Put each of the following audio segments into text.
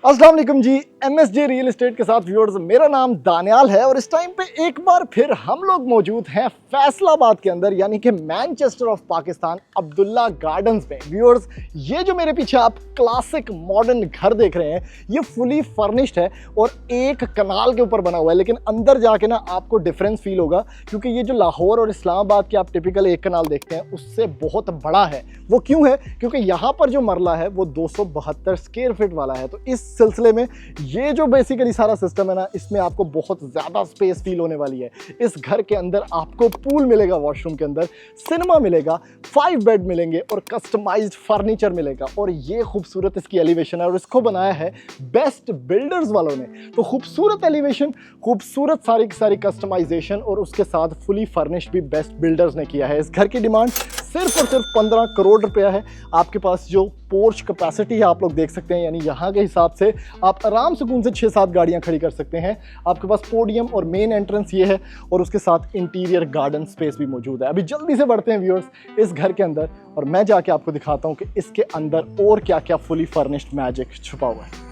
अस्सलाम वालेकुम जी। MSJ real estate के साथ व्यूअर्स, मेरा नाम दानियाल है और इस टाइम पे एक बार फिर हम लोग मौजूद हैं फैसलाबाद के अंदर, यानी कि Manchester of Pakistan, Abdullah gardens में। व्यूअर्स, ये जो मेरे पीछे आप क्लासिक मॉडर्न घर देख रहे हैं, ये फुली फर्निश्ड है और एक कनाल के ऊपर बना हुआ है। लेकिन अंदर जाके ना आपको डिफरेंस फील होगा, क्योंकि ये जो लाहौर और इस्लामाबाद के आप टिपिकल एक कनाल देखते हैं उससे बहुत बड़ा है। वो क्यों है? क्योंकि यहाँ पर जो मरला है वो 272 स्क्वायर फीट वाला है। तो इस सिलसिले में ये जो बेसिकली सारा सिस्टम है ना, इसमें आपको बहुत ज़्यादा स्पेस फील होने वाली है। इस घर के अंदर आपको पूल मिलेगा, वॉशरूम के अंदर सिनेमा मिलेगा, 5 बेड मिलेंगे और कस्टमाइज्ड फर्नीचर मिलेगा। और ये खूबसूरत इसकी एलिवेशन है और इसको बनाया है बेस्ट बिल्डर्स वालों ने। तो खूबसूरत एलिवेशन, खूबसूरत सारी की सारी कस्टमाइजेशन और उसके साथ फुली फर्निश्ड भी बेस्ट बिल्डर्स ने किया है। इस घर की डिमांड सिर्फ और सिर्फ 15 करोड़ रुपया है। आपके पास जो पोर्च कैपेसिटी है आप लोग देख सकते हैं, यानी यहाँ के हिसाब से आप आराम सुकून से 6-7 गाड़ियाँ खड़ी कर सकते हैं। आपके पास पोडियम और मेन एंट्रेंस ये है और उसके साथ इंटीरियर गार्डन स्पेस भी मौजूद है। अभी जल्दी से बढ़ते हैं व्यूअर्स इस घर के अंदर और मैं जाके आपको दिखाता हूँ कि इसके अंदर और क्या क्या फुली फर्निश्ड मैजिक छुपा हुआ है।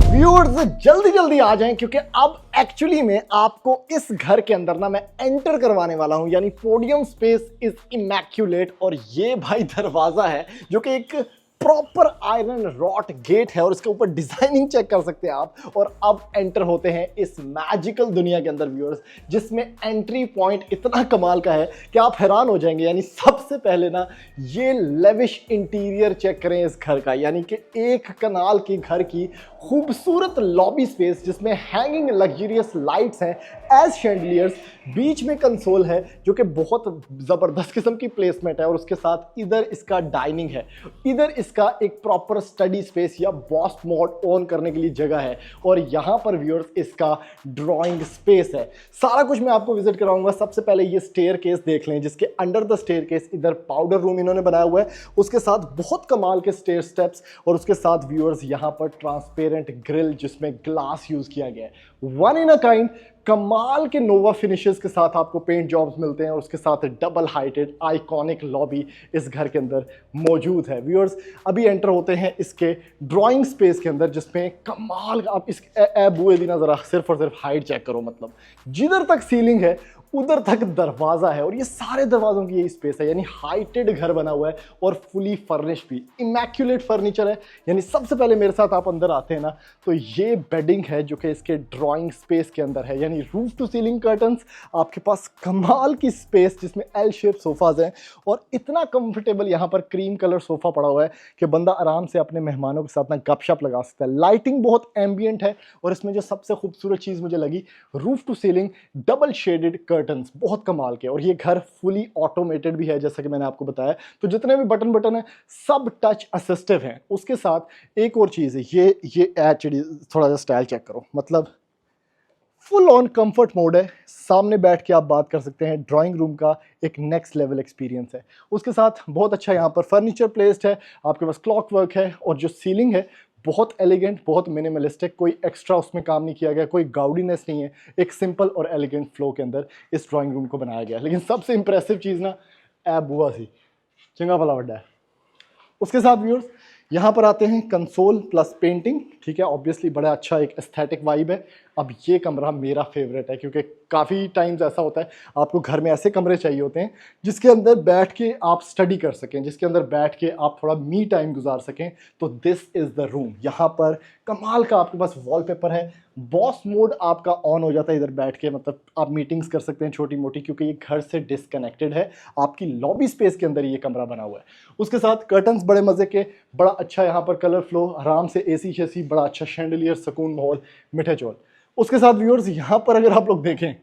व्यूअर्स, जल्दी जल्दी आ जाएं, क्योंकि अब एक्चुअली में आपको इस घर के अंदर ना मैं एंटर करवाने वाला हूं। यानी पोडियम स्पेस इज इमैक्युलेट और ये भाई दरवाजा है जो कि एक प्रॉपर आयरन रॉट गेट है और इसके ऊपर डिजाइनिंग चेक कर सकते हैं आप। और अब एंटर होते हैं इस मैजिकल दुनिया के अंदर व्यूअर्स, जिसमें एंट्री पॉइंट इतना कमाल का है कि आप हैरान हो जाएंगे। यानी सबसे पहले ना ये लेविश इंटीरियर चेक करें इस घर का, यानी कि एक कनाल की घर की खूबसूरत लॉबी स्पेस जिसमें हैंगिंग लग्जरियस लाइट्स हैं एज शैंडलियर्स। बीच में कंसोल है जो कि बहुत ज़बरदस्त किस्म की प्लेसमेंट है और उसके साथ इधर इसका डाइनिंग है, इधर इसका एक प्रॉपर स्टडी स्पेस या बॉस मोड ऑन करने के लिए जगह है और यहाँ पर व्यूअर्स इसका ड्राइंग स्पेस है। सारा कुछ मैं आपको विजिट कराऊंगा। सबसे पहले ये स्टेयर केस देख लें, जिसके अंडर द स्टेयर केस इधर पाउडर रूम इन्होंने बनाया हुआ है, उसके साथ बहुत कमाल के स्टेयर स्टेप्स और उसके साथ व्यूअर्स यहाँ पर ट्रांसपेरेंट ग्रिल जिसमें ग्लास यूज किया गया है। वन इन अ काइंड कमाल के नोवा फिनिशेस के साथ आपको पेंट जॉब्स मिलते हैं और उसके साथ डबल हाइटेड आइकॉनिक लॉबी इस घर के अंदर मौजूद है। व्यूअर्स, अभी एंटर होते हैं इसके ड्राइंग स्पेस के अंदर, जिसमें कमाल आप इस बुए दी ना जरा सिर्फ और सिर्फ हाइट चेक करो। मतलब जिधर तक सीलिंग है उधर तक दरवाजा है और ये सारे दरवाजों की यही स्पेस है। यानी हाइटेड घर बना हुआ है और फुली फर्निश्ड भी, इमैक्युलेट फर्नीचर है। यानी सबसे पहले मेरे साथ आप अंदर आते हैं ना, तो ये बेडिंग है जो कि इसके ड्राइंग स्पेस के अंदर है। यानी रूफ टू सीलिंग कर्टन्स, आपके पास कमाल की स्पेस जिसमें एल शेप सोफाज हैं और इतना कंफर्टेबल यहाँ पर क्रीम कलर सोफा पड़ा हुआ है कि बंदा आराम से अपने मेहमानों के साथ ना गपशप लगा सकता है। लाइटिंग बहुत एम्बियंट है और इसमें जो सबसे खूबसूरत चीज़ मुझे लगी, roof to ceiling double shaded बहुत कमाल के। और ये घर फुली ऑटोमेटेड भी है जैसा कि मैंने आपको बताया। तो जितने भी बटन है सब टच असिस्टिव हैं। उसके साथ एक और चीज़ है, ये एचडी थोड़ा सा स्टाइल चेक करो, मतलब फुल ऑन कंफर्ट मोड है। सामने बैठ के आप बात कर सकते हैं। ड्राइंग रूम का एक नेक्स्ट लेवल एक्सपीरियंस है। उसके साथ बहुत अच्छा यहाँ पर फर्नीचर प्लेस्ड है, आपके पास क्लॉक वर्क है और जो सीलिंग है बहुत एलिगेंट, बहुत मिनिमलिस्टिक, कोई एक्स्ट्रा उसमें काम नहीं किया गया, कोई गाउडीनेस नहीं है। एक सिंपल और एलिगेंट फ्लो के अंदर इस ड्राइंग रूम को बनाया गया। लेकिन सबसे इंप्रेसिव चीज़ ना ए बुआ सी चंगा भला वड्डा है। उसके साथ व्यूअर्स यहाँ पर आते हैं कंसोल प्लस पेंटिंग, ठीक है, ऑब्वियसली बड़ा अच्छा एक एस्थेटिक वाइब है। अब ये कमरा मेरा फेवरेट है, क्योंकि काफ़ी टाइम्स ऐसा होता है आपको घर में ऐसे कमरे चाहिए होते हैं जिसके अंदर बैठ के आप स्टडी कर सकें, जिसके अंदर बैठ के आप थोड़ा मी टाइम गुजार सकें। तो दिस इज़ द रूम। यहाँ पर कमाल का आपके पास वॉलपेपर है, बॉस मोड आपका ऑन हो जाता है इधर बैठ के, मतलब आप मीटिंग्स कर सकते हैं छोटी मोटी, क्योंकि ये घर से डिसकनेक्टेड है। आपकी लॉबी स्पेस के अंदर ये कमरा बना हुआ है। उसके साथ कर्टन्स बड़े मज़े के, बड़ा अच्छा यहाँ पर कलर फ्लो, आराम से एसी शेसी, बड़ा अच्छा शैंडलियर, सुकून माहौल, मिठे चौल। उसके साथ व्यूअर्स यहाँ पर अगर आप लोग देखें,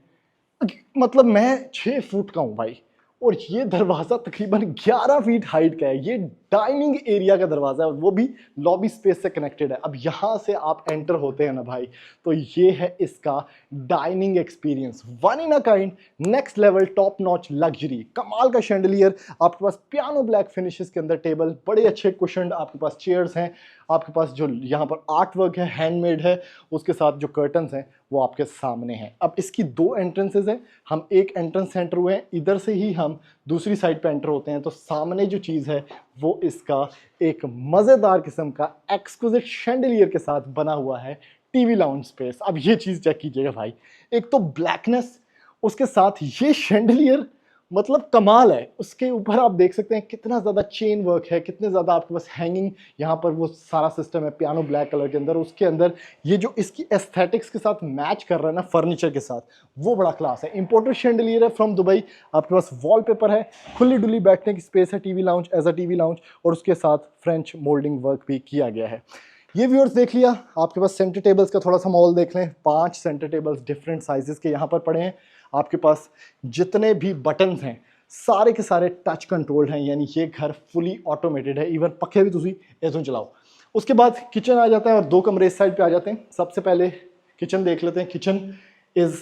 मतलब मैं 6 फुट का हूँ भाई और ये दरवाज़ा तकरीबन 11 फीट हाइट का है। ये डाइनिंग एरिया का दरवाजा है और वो भी लॉबी स्पेस से कनेक्टेड है। अब यहाँ से आप एंटर होते हैं ना भाई, तो ये है इसका dining experience, one in a kind, next level, top notch luxury, कमाल का शैंडलियर, आपके पास पियानो ब्लैक फिनिशेस के अंदर टेबल, बड़े अच्छे कुशन, आपके पास चेयर्स हैं, आपके पास जो यहाँ पर आर्ट वर्क है हैंडमेड है, उसके साथ जो कर्टन्स हैं वो आपके सामने हैं। अब इसकी दो एंट्रेंसेज हैं, हम एक एंट्रेंस एंटर हुए हैं, इधर से ही हम दूसरी साइड पे एंटर होते हैं, तो सामने जो चीज़ है वो इसका एक मज़ेदार किस्म का एक्सक्लूसिव शैंडलियर के साथ बना हुआ है टीवी लाउंज स्पेस। अब ये चीज़ चेक कीजिएगा भाई, एक तो ब्लैकनेस, उसके साथ ये शैंडलियर, मतलब कमाल है। उसके ऊपर आप देख सकते हैं कितना ज़्यादा चेन वर्क है, कितने ज़्यादा आपके पास हैंगिंग, यहाँ पर वो सारा सिस्टम है पियानो ब्लैक कलर के अंदर, उसके अंदर ये जो इसकी एस्थेटिक्स के साथ मैच कर रहा है ना फर्नीचर के साथ, वो बड़ा क्लास है। इंपोर्टेड शैंडलियर है फ्रॉम दुबई, आपके पास वॉलपेपर है, खुली डुली बैठने की स्पेस है TV lounge as a TV lounge, और उसके साथ फ्रेंच मोल्डिंग वर्क भी किया गया है। ये व्यूअर्स देख लिया, आपके पास सेंटर टेबल्स का थोड़ा सा मॉल देख लें, 5 सेंटर टेबल्स डिफरेंट साइजेस के यहाँ पर पड़े हैं। आपके पास जितने भी बटन्स हैं सारे के सारे टच कंट्रोल्ड हैं, यानी ये घर फुली ऑटोमेटेड है, इवन पखे भी तुसी ऐसे चलाओ। उसके बाद किचन आ जाता है और 2 कमरे इस साइड पे आ जाते हैं। सबसे पहले किचन देख लेते हैं। किचन इज़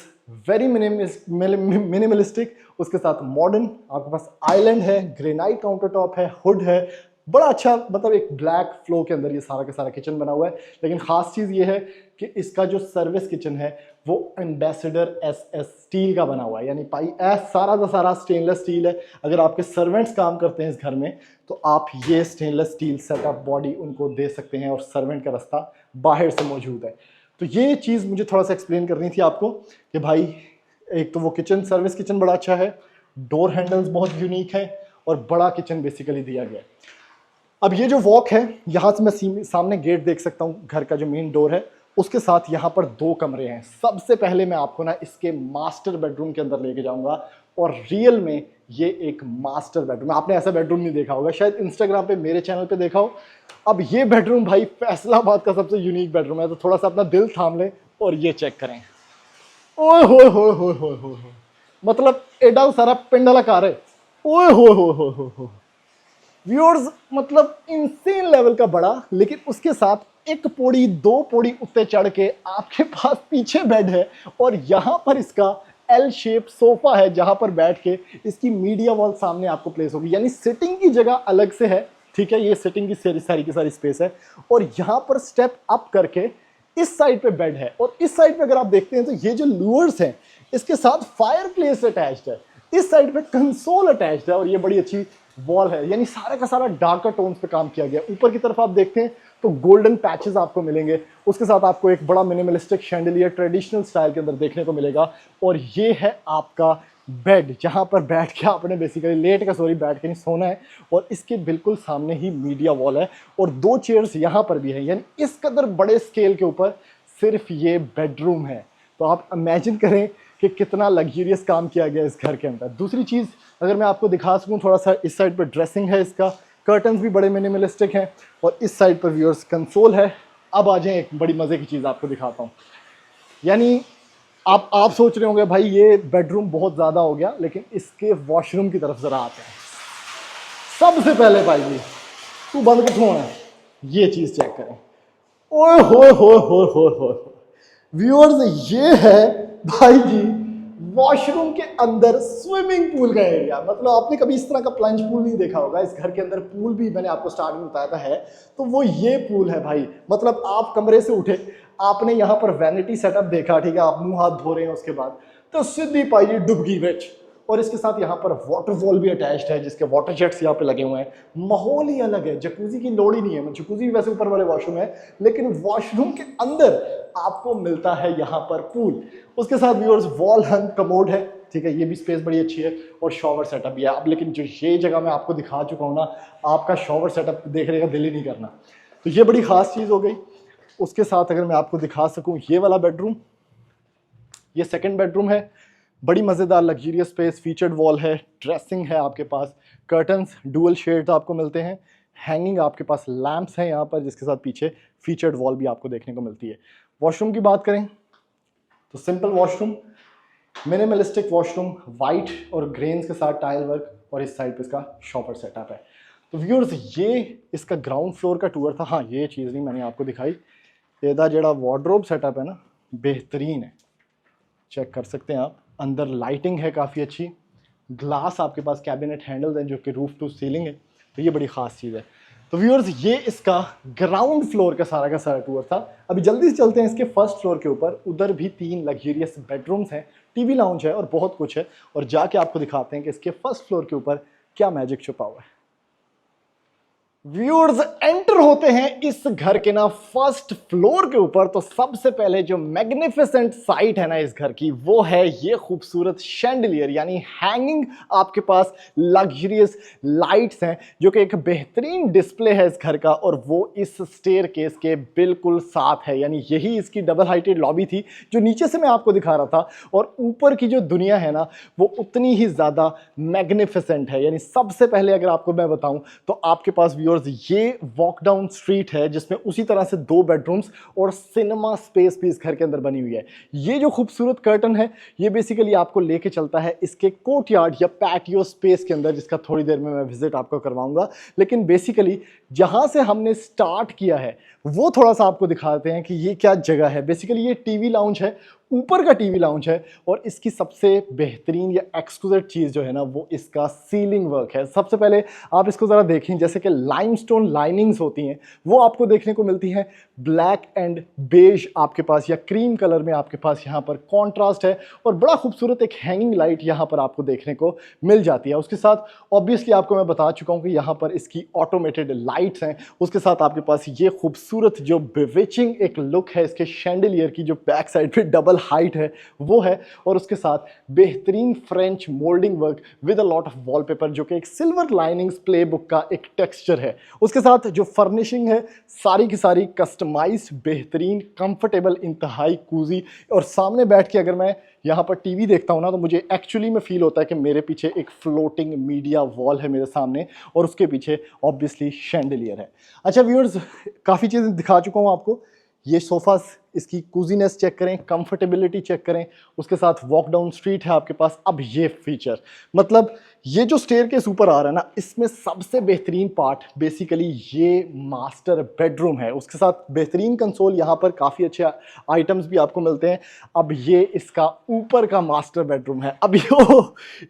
वेरी मिनिमलिस्टिक, उसके साथ मॉडर्न, आपके पास आइलैंड है, ग्रेनाइट काउंटर टॉप है, हुड है, बड़ा अच्छा, मतलब एक ब्लैक फ्लो के अंदर ये सारा का सारा किचन बना हुआ है। लेकिन खास चीज़ ये है कि इसका जो सर्विस किचन है वो एम्बेसडर SS स्टील का बना हुआ है, यानी भाई सारा का सारा स्टेनलेस स्टील है। अगर आपके सर्वेंट्स काम करते हैं इस घर में तो आप ये स्टेनलेस स्टील सेटअप बॉडी उनको दे सकते हैं और सर्वेंट का रास्ता बाहर से मौजूद है। तो ये चीज़ मुझे थोड़ा सा एक्सप्लेन करनी थी आपको कि भाई एक तो वो किचन, सर्विस किचन बड़ा अच्छा है, डोर हैंडल्स बहुत यूनिक है और बड़ा किचन बेसिकली दिया गया है। अब ये जो वॉक है, यहाँ से मैं सामने गेट देख सकता हूँ, घर का जो मेन डोर है, उसके साथ यहाँ पर 2 कमरे हैं। सबसे पहले मैं आपको ना इसके मास्टर बेडरूम के अंदर लेके जाऊंगा, और रियल में ये एक मास्टर बेडरूम, आपने ऐसा बेडरूम नहीं देखा होगा, शायद इंस्टाग्राम पे मेरे चैनल पे देखा हो। अब ये बेडरूम भाई फैसलाबाद का सबसे यूनिक बेडरूम है, तो थोड़ा सा अपना दिल थाम लें और ये चेक करें। ओए हो, मतलब एडा सारा पिंड वाला कार है। ओए हो व्यूअर्स, मतलब इंसेन लेवल का बड़ा, लेकिन उसके साथ 1 पौड़ी 2 पौड़ी उत्ते चढ़ के आपके पास पीछे बेड है, और यहाँ पर इसका L शेप सोफा है जहाँ पर बैठ के इसकी मीडिया वॉल सामने आपको प्लेस होगी, यानी सिटिंग की जगह अलग से है। ठीक है, ये सिटिंग की सारी की सारी स्पेस है, और यहाँ पर स्टेप अप करके इस साइड पे बेड है, और इस साइड पे अगर आप देखते हैं तो ये जो लूअर्स हैं इसके साथ फायर प्लेस अटैच्ड है, इस साइड पे कंसोल अटैच्ड है, और ये बड़ी अच्छी वॉल है, यानी सारा का सारा डार्कर टोन्स पे काम किया गया। ऊपर की तरफ आप देखते हैं तो गोल्डन पैचेस आपको मिलेंगे, उसके साथ आपको एक बड़ा मिनिमलिस्टिक शैंडलियर ट्रेडिशनल स्टाइल के अंदर देखने को मिलेगा। और ये है आपका बेड, जहां पर बैठ के आपने बेसिकली बैठ के नहीं सोना है, और इसके बिल्कुल सामने ही मीडिया वॉल है, और 2 चेयर्स यहाँ पर भी है, यानी इस कदर बड़े स्केल के ऊपर सिर्फ ये बेडरूम है। तो आप इमेजिन करें कि कितना लग्जरियस काम किया गया इस घर के अंदर। दूसरी चीज़ अगर मैं आपको दिखा सकूं, थोड़ा सा इस साइड पर ड्रेसिंग है, इसका कर्टन्स भी बड़े मिनिमलिस्टिक हैं, और इस साइड पर व्यूअर्स कंसोल है। अब आ जाए एक बड़ी मज़े की चीज़ आपको दिखाता हूँ, यानी आप सोच रहे होंगे भाई ये बेडरूम बहुत ज़्यादा हो गया, लेकिन इसके वॉशरूम की तरफ ज़रा आते हैं। सबसे पहले भाई जी तू बंद किथों है, ये चीज़ चेक करें। ओए हो व्यूअर्स, ये है भाई जी वॉशरूम के अंदर स्विमिंग पूल का एरिया। मतलब आपने कभी इस तरह का प्लंज पूल नहीं देखा होगा, इस घर के अंदर पूल भी मैंने आपको स्टार्टिंग में बताया था है, तो वो ये पूल है भाई। मतलब आप कमरे से उठे, आपने यहाँ पर वैनिटी सेटअप देखा, ठीक है, आप मुंह हाथ धो रहे हैं, उसके बाद तो सीधी पाइए डुबकी विच, और इसके साथ यहाँ पर वाटरफॉल भी अटैच्ड है, जिसके वाटर जेट्स यहाँ पे लगे हुए हैं। माहौल ही अलग है, जकूजी की लोड़ ही नहीं है, जकूजी भी वैसे ऊपर वाले वॉशरूम है, लेकिन वॉशरूम के अंदर आपको मिलता है यहाँ पर पूल। उसके साथ व्यूअर्स वॉल हंग कमोड है, ठीक है, ये भी स्पेस बड़ी अच्छी है, और शॉवर सेटअप भी है। अब लेकिन जो ये जगह मैं आपको दिखा चुका हूँ ना, आपका शॉवर सेटअप देखने का दिल ही नहीं करना, तो ये बड़ी खास चीज़ हो गई। उसके साथ अगर मैं आपको दिखा सकूँ, ये वाला बेडरूम, ये सेकेंड बेडरूम है, बड़ी मज़ेदार लग्जरियस स्पेस, फीचर्ड वॉल है, ड्रेसिंग है आपके पास, कर्टन्स डुअल शेड्स आपको मिलते हैं, हैंगिंग आपके पास लैंप्स हैं यहाँ पर, जिसके साथ पीछे फीचर्ड वॉल भी आपको देखने को मिलती है। वॉशरूम की बात करें तो simple washroom, minimalistic washroom, white और ग्रेन्स के साथ टाइल वर्क, और इस साइड पे इसका शॉवर सेटअप है। तो व्यूअर्स ये इसका ग्राउंड फ्लोर का टूर था। हाँ, ये चीज़ नहीं मैंने आपको दिखाई, ਇਹਦਾ ਜਿਹੜਾ वार्डरोब सेटअप है ना बेहतरीन है, चेक कर सकते हैं आप। अंदर लाइटिंग है काफ़ी अच्छी, ग्लास आपके पास कैबिनेट हैंडल्स हैं जो कि रूफ टू सीलिंग है, तो ये बड़ी ख़ास चीज़ है। तो व्यूअर्स ये इसका ग्राउंड फ्लोर का सारा टूर था। अभी जल्दी से चलते हैं इसके फर्स्ट फ्लोर के ऊपर। उधर भी 3 लग्जरियस बेडरूम्स हैं, टीवी लाउंज है और बहुत कुछ है, और जाके आपको दिखाते हैं कि इसके फर्स्ट फ्लोर के ऊपर क्या मैजिक छुपा हुआ है। व्यूअर्स एंटर होते हैं इस घर के ना फर्स्ट फ्लोर के ऊपर, तो सबसे पहले जो मैग्निफिसेंट साइट है ना इस घर की, वो है ये खूबसूरत शैंडलियर, यानी हैंगिंग आपके पास लग्जरियस लाइट्स हैं जो कि एक बेहतरीन डिस्प्ले है इस घर का, और वो इस स्टेयरकेस के बिल्कुल साथ है। यानी यही इसकी डबल हाइटेड लॉबी थी जो नीचे से मैं आपको दिखा रहा था, और ऊपर की जो दुनिया है ना वो उतनी ही ज़्यादा मैग्निफिसेंट है। यानी सबसे पहले अगर आपको मैं बताऊं तो आपके पास ये वॉक डाउन स्ट्रीट है जिसमें उसी तरह से 2 बेडरूम्स और सिनेमा स्पेस भी इस घर के अंदर बनी हुई है। ये जो खूबसूरत कर्टन है ये बेसिकली आपको लेके चलता है इसके कोर्टयार्ड या पैटियो स्पेस के अंदर, जिसका थोड़ी देर में मैं विजिट आपको करवाऊंगा। लेकिन बेसिकली जहां से हमने स्टार्ट किया है वो थोड़ा सा आपको दिखाते हैं कि ये क्या जगह है। बेसिकली ये टीवी लाउंज है, ऊपर का टीवी लाउंज है, और इसकी सबसे बेहतरीन या एक्सक्लूसिव चीज़ जो है ना वो इसका सीलिंग वर्क है। सबसे पहले आप इसको ज़रा देखें, जैसे कि लाइमस्टोन लाइनिंग्स होती हैं वो आपको देखने को मिलती हैं ब्लैक एंड बेज आपके पास, या क्रीम कलर में आपके पास यहाँ पर कॉन्ट्रास्ट है, और बड़ा खूबसूरत एक हैंगिंग लाइट यहाँ पर आपको देखने को मिल जाती है। उसके साथ ऑब्वियसली आपको मैं बता चुका हूँ कि यहाँ पर इसकी ऑटोमेटेड लाइट्स हैं। उसके साथ आपके पास ये खूबसूरत जो बिविचिंग एक लुक है इसके शैंडलियर की, जो बैक साइड पे डबल हाइट है वो है, और उसके साथ बेहतरीन French moulding work with a lot of wallpaper, जो कि एक सिल्वर लाइनिंग्स प्ले बुक का एक टेक्सचर है। उसके साथ जो फर्निशिंग है सारी की सारी कस्टमाइज्ड, बेहतरीन, कंफर्टेबल, इंतहाई कूजी, और सामने बैठ के अगर मैं यहाँ पर टीवी देखता हूँ ना तो मुझे एक्चुअली में फील होता है कि मेरे पीछे एक फ्लोटिंग मीडिया वॉल है मेरे सामने, और उसके पीछे ऑब्वियसली शैंडलियर है। अच्छा व्यूअर्स, काफ़ी चीज़ें दिखा चुका हूँ आपको। ये सोफास, इसकी कूजीनेस चेक करें, कंफर्टेबिलिटी चेक करें, उसके साथ वॉक डाउन स्ट्रीट है आपके पास। अब ये फीचर, मतलब ये जो स्टेयरकेस ऊपर आ रहा है ना, इसमें सबसे बेहतरीन पार्ट बेसिकली ये मास्टर बेडरूम है। उसके साथ बेहतरीन कंसोल, यहाँ पर काफ़ी अच्छे आइटम्स भी आपको मिलते हैं। अब ये इसका ऊपर का मास्टर बेडरूम है। अब ये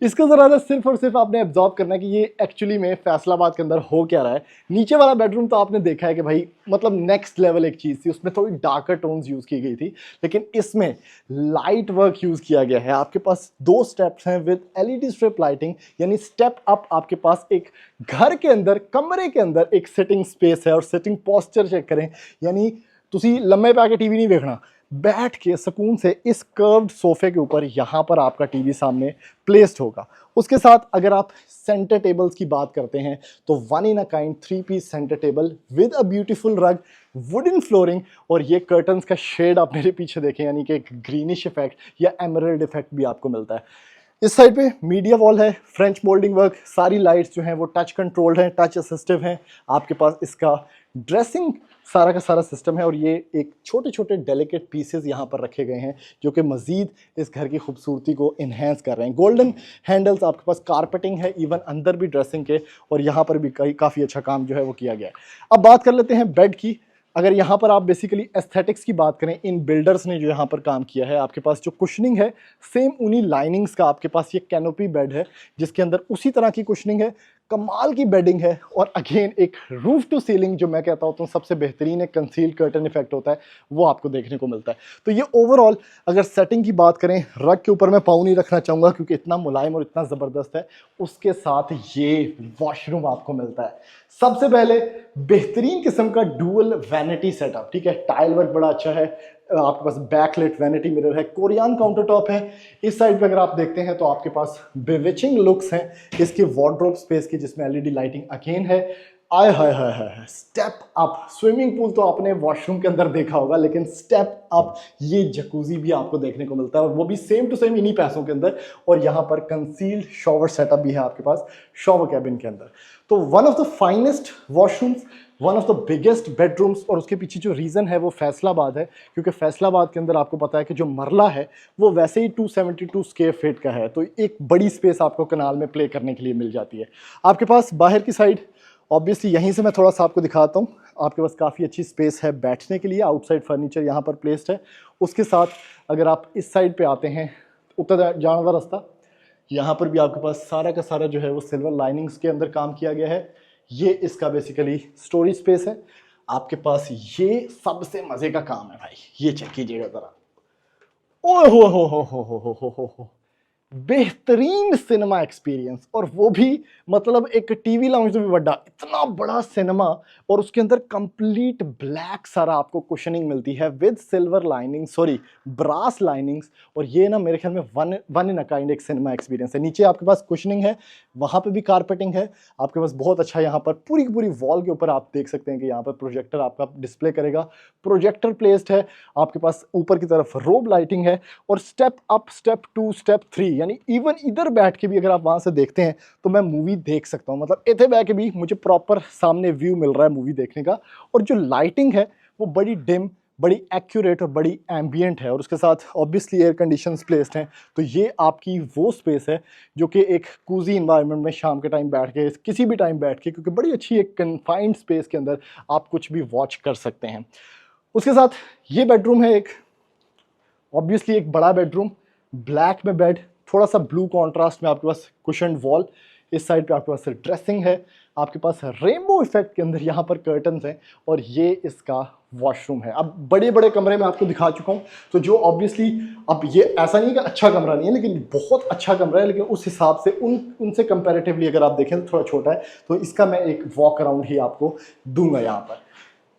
इसको ज़रा ना सिर्फ और सिर्फ आपने एब्जॉर्ब करना है कि ये एक्चुअली में फैसलाबाद के अंदर हो क्या रहा है। नीचे वाला बेडरूम तो आपने देखा है कि भाई मतलब नेक्स्ट लेवल एक चीज़ थी, उसमें थोड़ी डार्कर टोन्स यूज़ की गई थी, लेकिन इसमें लाइट वर्क यूज़ किया गया है। आपके पास 2 स्टेप्स हैं विद एलईडी स्ट्रिप लाइटिंग, यानी स्टेप अप आपके पास एक घर के अंदर, कमरे के अंदर एक सिटिंग स्पेस है। और सिटिंग पोस्चर चेक करें, यानी तुसी लम्बे पे आके टीवी नहीं देखना, बैठ के सुकून से इस कर्व्ड सोफे के ऊपर यहाँ पर आपका टीवी सामने प्लेस्ड होगा। उसके साथ अगर आप सेंटर टेबल्स की बात करते हैं तो 1 in a kind 3 piece centre table with a beautiful rug, wooden flooring, और ये कर्टन्स का शेड आप मेरे पीछे देखें, यानी कि एक ग्रीनिश इफेक्ट या एमरल्ड इफेक्ट भी आपको मिलता है। इस साइड पे मीडिया वॉल है, फ्रेंच मोल्डिंग वर्क, सारी लाइट्स जो हैं वो टच कंट्रोल्ड हैं, टच असिस्टिव हैं। आपके पास इसका ड्रेसिंग सारा का सारा सिस्टम है, और ये एक छोटे छोटे डेलिकेट पीसेस यहाँ पर रखे गए हैं जो कि मज़ीद इस घर की खूबसूरती को इन्हेंस कर रहे हैं। गोल्डन हैंडल्स, आपके पास कारपेटिंग है इवन अंदर भी ड्रेसिंग के, और यहाँ पर भी काफ़ी अच्छा काम जो है वो किया गया है। अब बात कर लेते हैं बेड की। अगर यहाँ पर आप बेसिकली एस्थेटिक्स की बात करें, इन बिल्डर्स ने जो यहाँ पर काम किया है, आपके पास जो कुशनिंग है सेम उन्हीं लाइनिंग्स का आपके पास ये कैनोपी बेड है जिसके अंदर उसी तरह की कुशनिंग है, कमाल की बेडिंग है, और अगेन एक रूफ टू सीलिंग जो मैं कहता हूँ सबसे बेहतरीन एक कंसील्ड कर्टन इफेक्ट होता है वो आपको देखने को मिलता है। तो ये ओवरऑल अगर सेटिंग की बात करें, रग के ऊपर मैं पाँव नहीं रखना चाहूँगा क्योंकि इतना मुलायम और इतना ज़बरदस्त है। उसके साथ ये वॉशरूम आपको मिलता है। सबसे पहले बेहतरीन किस्म का डुअल वैनिटी सेटअप, ठीक है, टाइल वर्क बड़ा अच्छा है, आपके पास बैकलेट वैनिटी मिरर है, कोरियन काउंटर टॉप है। इस साइड पे अगर आप देखते हैं तो आपके पास बिविचिंग लुक्स हैं इसकी वार्डरोब स्पेस की, जिसमें एलईडी लाइटिंग अगेन है। आय हाय हाय हाय, स्टेप अप स्विमिंग पूल तो आपने वॉशरूम के अंदर देखा होगा, लेकिन स्टेप अप ये जकूजी भी आपको देखने को मिलता है, और वो भी सेम टू सेम इन्हीं पैसों के अंदर। और यहाँ पर कंसील्ड शॉवर सेटअप भी है आपके पास शॉवर कैबिन के अंदर। तो one of the finest washrooms, one of the biggest bedrooms, और उसके पीछे जो रीज़न है वो फैसलाबाद है, क्योंकि फैसलाबाद के अंदर आपको पता है कि जो मरला है वो वैसे ही 272 स्क्वायर फीट का है, तो एक बड़ी स्पेस आपको कनाल में प्ले करने के लिए मिल जाती है। आपके पास बाहर की साइड ऑब्वियसली यहीं से मैं थोड़ा सा आपको दिखाता हूँ। आपके पास काफ़ी अच्छी स्पेस है बैठने के लिए, आउटसाइड फर्नीचर यहाँ पर प्लेस्ड है। उसके साथ अगर आप इस साइड पे आते हैं, उत्तर जाने का रास्ता, यहाँ पर भी आपके पास सारा का सारा जो है वो सिल्वर लाइनिंग्स के अंदर काम किया गया है। ये इसका बेसिकली स्टोरेज स्पेस है। आपके पास ये सबसे मजे का काम है भाई, ये चेक कीजिएगा जरा। ओह हो, बेहतरीन सिनेमा एक्सपीरियंस, और वो भी मतलब एक टीवी लाउंज से भी बड़ा, इतना बड़ा सिनेमा, और उसके अंदर कंप्लीट ब्लैक सारा आपको कुशनिंग मिलती है with silver lining, sorry brass linings. और ये ना मेरे ख्याल में वन इन अ काइंड एक सिनेमा एक्सपीरियंस है। नीचे आपके पास कुशनिंग है, वहाँ पे भी कारपेटिंग है आपके पास बहुत अच्छा। यहाँ पर पूरी की पूरी वॉल के ऊपर आप देख सकते हैं कि यहाँ पर प्रोजेक्टर आपका डिस्प्ले करेगा, प्रोजेक्टर प्लेस्ड है। आपके पास ऊपर की तरफ रोब लाइटिंग है, और स्टेप अप, स्टेप 2, स्टेप 3, यानी इवन इधर बैठ के भी अगर आप वहां से देखते हैं तो मैं मूवी देख सकता हूं। मतलब इधर बैठ के भी मुझे प्रॉपर सामने व्यू मिल रहा है मूवी देखने का। और जो लाइटिंग है वो बड़ी डिम, बड़ी एक्यूरेट और बड़ी एम्बियंट है, और उसके साथ ऑब्वियसली एयर कंडीशंस प्लेस्ड हैं। तो ये आपकी वो स्पेस है जो कि एक कूजी इन्वायरमेंट में शाम के टाइम बैठ के, किसी भी टाइम बैठ के, क्योंकि बड़ी अच्छी एक कन्फाइंड स्पेस के अंदर आप कुछ भी वॉच कर सकते हैं। उसके साथ ये बेडरूम है, एक ऑब्वियसली एक बड़ा बेडरूम, ब्लैक में बेड, थोड़ा सा ब्लू कॉन्ट्रास्ट में आपके पास कुशन्ड वॉल, इस साइड पे आपके पास ड्रेसिंग है, आपके पास रेनबो इफेक्ट के अंदर यहाँ पर कर्टन्स हैं, और ये इसका वॉशरूम है। अब बड़े बड़े कमरे में आपको दिखा चुका हूँ, तो जो ऑब्वियसली अब ये ऐसा नहीं कि अच्छा कमरा नहीं है, लेकिन बहुत अच्छा कमरा है, लेकिन उस हिसाब से उनसे कंपैरेटिवली अगर आप देखें तो थोड़ा छोटा है। तो इसका मैं एक वॉक अराउंड ही आपको दूंगा यहाँ पर।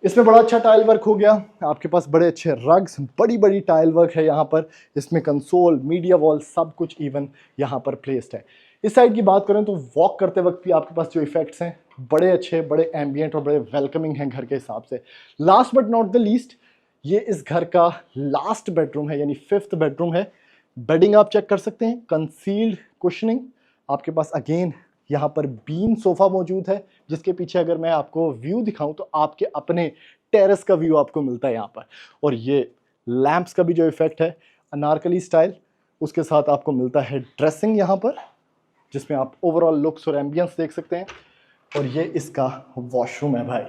इसमें बड़ा अच्छा टाइल वर्क हो गया, आपके पास बड़े अच्छे रग्स, बड़ी बड़ी टाइल वर्क है यहाँ पर। इसमें कंसोल, मीडिया वॉल, सब कुछ इवन यहाँ पर प्लेस्ड है। इस साइड की बात करें तो वॉक करते वक्त भी आपके पास जो इफेक्ट्स हैं बड़े अच्छे, बड़े एम्बियंट और बड़े वेलकमिंग हैं घर के हिसाब से। Last but not the least, ये इस घर का लास्ट बेडरूम है, यानी 5th बेडरूम है। बेडिंग आप चेक कर सकते हैं, कंसील्ड कुशनिंग, आपके पास अगेन यहाँ पर बीन सोफा मौजूद है, जिसके पीछे अगर मैं आपको व्यू दिखाऊं तो आपके अपने टेरेस का व्यू आपको मिलता है यहाँ पर। और ये लैंप्स का भी जो इफेक्ट है अनारकली स्टाइल, उसके साथ आपको मिलता है ड्रेसिंग यहाँ पर, जिसमें आप ओवरऑल लुक्स और एम्बियंस देख सकते हैं। और ये इसका वॉशरूम है भाई,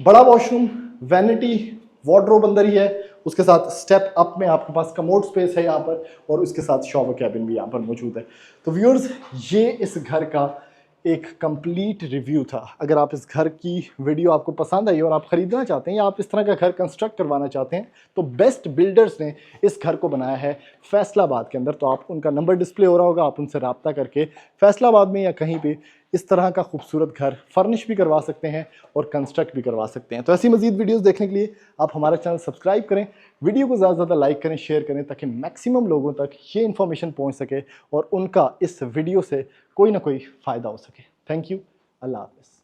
बड़ा वॉशरूम, वैनिटी, वार्डरोब अंदर ही है, उसके साथ स्टेप अप में आपके पास कमोड स्पेस है यहाँ पर, और उसके साथ शॉवर कैबिन भी यहाँ पर मौजूद है। तो व्यूअर्स, ये इस घर का एक कंप्लीट रिव्यू था। अगर आप इस घर की वीडियो आपको पसंद आई और आप खरीदना चाहते हैं या आप इस तरह का घर कंस्ट्रक्ट करवाना चाहते हैं, तो बेस्ट बिल्डर्स ने इस घर को बनाया है फैसलाबाद के अंदर। तो आप उनका नंबर डिस्प्ले हो रहा होगा, आप उनसे रब्ता करके फैसलाबाद में या कहीं पे इस तरह का खूबसूरत घर फर्निश भी करवा सकते हैं और कंस्ट्रक्ट भी करवा सकते हैं। तो ऐसी मजीद वीडियोस देखने के लिए आप हमारा चैनल सब्सक्राइब करें, वीडियो को ज़्यादा से ज़्यादा लाइक करें, शेयर करें, ताकि मैक्सिमम लोगों तक ये इन्फॉर्मेशन पहुंच सके और उनका इस वीडियो से कोई ना कोई फ़ायदा हो सके। थैंक यू, अल्लाह हाफ़िज़।